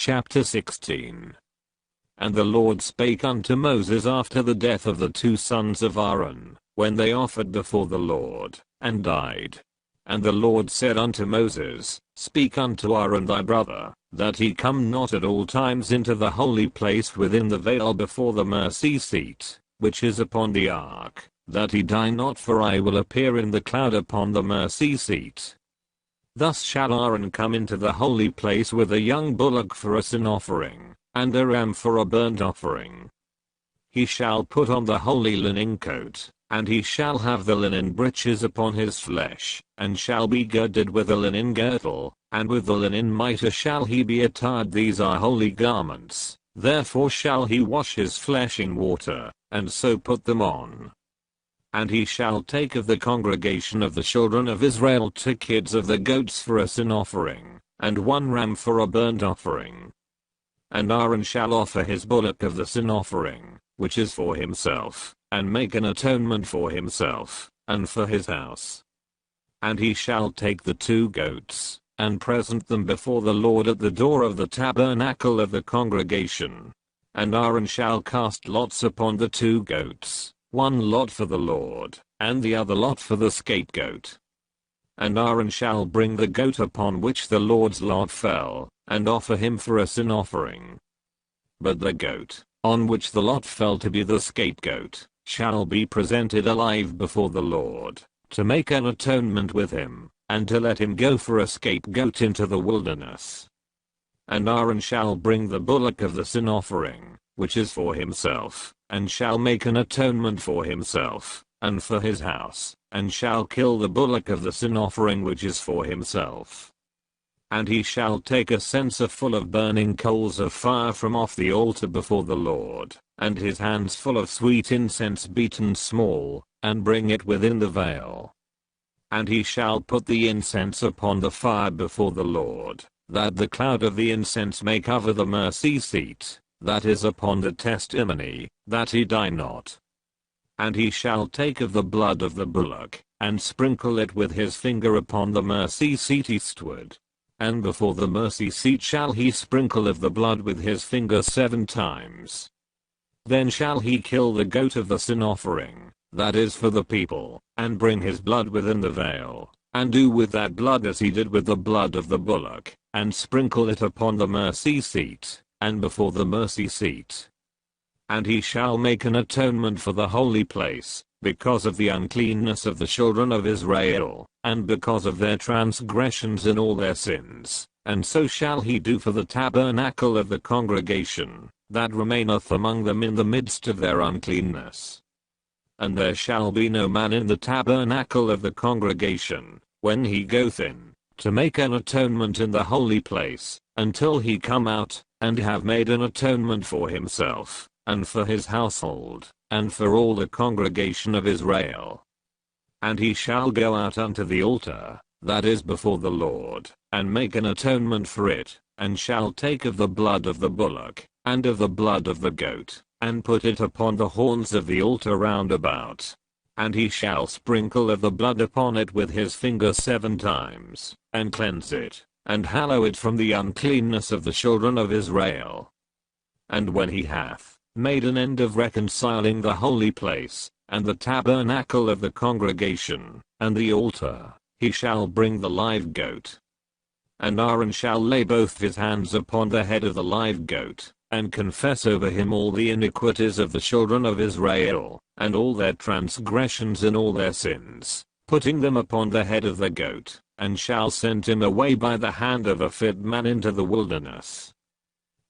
Chapter 16. And the Lord spake unto Moses after the death of the two sons of Aaron, when they offered before the Lord, and died. And the Lord said unto Moses, Speak unto Aaron thy brother, that he come not at all times into the holy place within the veil before the mercy seat, which is upon the ark, that he die not, for I will appear in the cloud upon the mercy seat. Thus shall Aaron come into the holy place with a young bullock for a sin offering, and a ram for a burnt offering. He shall put on the holy linen coat, and he shall have the linen breeches upon his flesh, and shall be girded with a linen girdle, and with the linen mitre shall he be attired. These are holy garments, therefore shall he wash his flesh in water, and so put them on. And he shall take of the congregation of the children of Israel 2 kids of the goats for a sin offering, and 1 ram for a burnt offering. And Aaron shall offer his bullock of the sin offering, which is for himself, and make an atonement for himself, and for his house. And he shall take the 2 goats, and present them before the Lord at the door of the tabernacle of the congregation. And Aaron shall cast lots upon the 2 goats, 1 lot for the Lord, and the other lot for the scapegoat. And Aaron shall bring the goat upon which the Lord's lot fell, and offer him for a sin offering. But the goat, on which the lot fell to be the scapegoat, shall be presented alive before the Lord, to make an atonement with him, and to let him go for a scapegoat into the wilderness. And Aaron shall bring the bullock of the sin offering, which is for himself, and shall make an atonement for himself, and for his house, and shall kill the bullock of the sin offering which is for himself. And he shall take a censer full of burning coals of fire from off the altar before the Lord, and his hands full of sweet incense beaten small, and bring it within the veil. And he shall put the incense upon the fire before the Lord, that the cloud of the incense may cover the mercy seat, that is upon the testimony, that he die not. And he shall take of the blood of the bullock, and sprinkle it with his finger upon the mercy seat eastward. And before the mercy seat shall he sprinkle of the blood with his finger 7 times. Then shall he kill the goat of the sin offering, that is for the people, and bring his blood within the veil, and do with that blood as he did with the blood of the bullock, and sprinkle it upon the mercy seat, and before the mercy seat. And he shall make an atonement for the holy place, because of the uncleanness of the children of Israel, and because of their transgressions and all their sins, and so shall he do for the tabernacle of the congregation, that remaineth among them in the midst of their uncleanness. And there shall be no man in the tabernacle of the congregation, when he goeth in, to make an atonement in the holy place, until he come out, and have made an atonement for himself, and for his household, and for all the congregation of Israel. And he shall go out unto the altar, that is before the Lord, and make an atonement for it, and shall take of the blood of the bullock, and of the blood of the goat, and put it upon the horns of the altar round about. And he shall sprinkle of the blood upon it with his finger 7 times, and cleanse it, and hallow it from the uncleanness of the children of Israel. And when he hath made an end of reconciling the holy place, and the tabernacle of the congregation, and the altar, he shall bring the live goat. And Aaron shall lay both his hands upon the head of the live goat, and confess over him all the iniquities of the children of Israel, and all their transgressions and all their sins, putting them upon the head of the goat, and shall send him away by the hand of a fit man into the wilderness.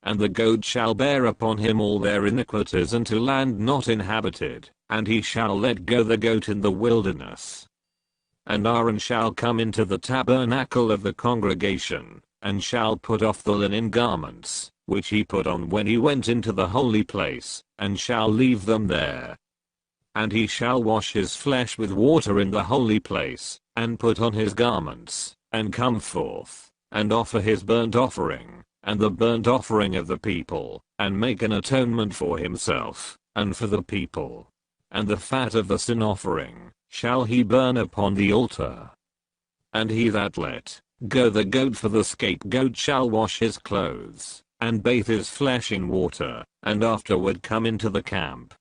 And the goat shall bear upon him all their iniquities unto land not inhabited, and he shall let go the goat in the wilderness. And Aaron shall come into the tabernacle of the congregation, and shall put off the linen garments, which he put on when he went into the holy place, and shall leave them there. And he shall wash his flesh with water in the holy place, and put on his garments, and come forth, and offer his burnt offering, and the burnt offering of the people, and make an atonement for himself, and for the people. And the fat of the sin offering shall he burn upon the altar. And he that let go the goat for the scapegoat shall wash his clothes, and bathe his flesh in water, and afterward come into the camp.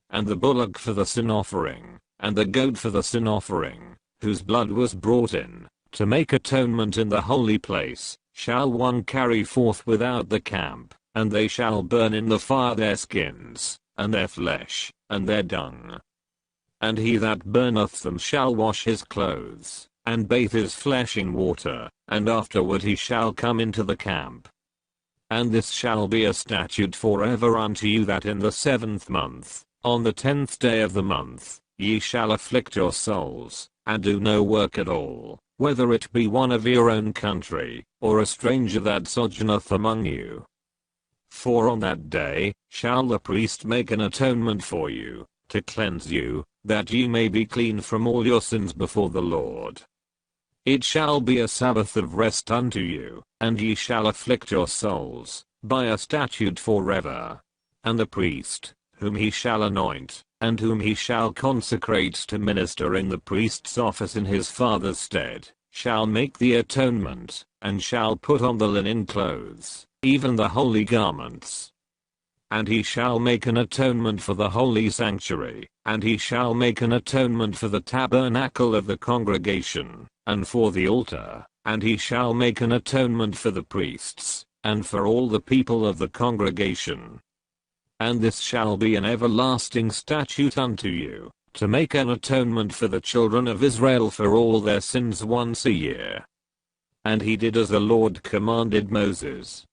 And the bullock for the sin offering, and the goat for the sin offering, whose blood was brought in, to make atonement in the holy place, shall one carry forth without the camp, and they shall burn in the fire their skins, and their flesh, and their dung. And he that burneth them shall wash his clothes, and bathe his flesh in water, and afterward he shall come into the camp. And this shall be a statute forever unto you, that in the 7th month, on the 10th day of the month, ye shall afflict your souls, and do no work at all, whether it be one of your own country, or a stranger that sojourneth among you. For on that day, shall the priest make an atonement for you, to cleanse you, that ye may be clean from all your sins before the Lord. It shall be a Sabbath of rest unto you, and ye shall afflict your souls, by a statute forever. And the priest, whom he shall anoint, and whom he shall consecrate to minister in the priest's office in his father's stead, shall make the atonement, and shall put on the linen clothes, even the holy garments. And he shall make an atonement for the holy sanctuary, and he shall make an atonement for the tabernacle of the congregation, and for the altar, and he shall make an atonement for the priests, and for all the people of the congregation. And this shall be an everlasting statute unto you, to make an atonement for the children of Israel for all their sins once a year. And he did as the Lord commanded Moses.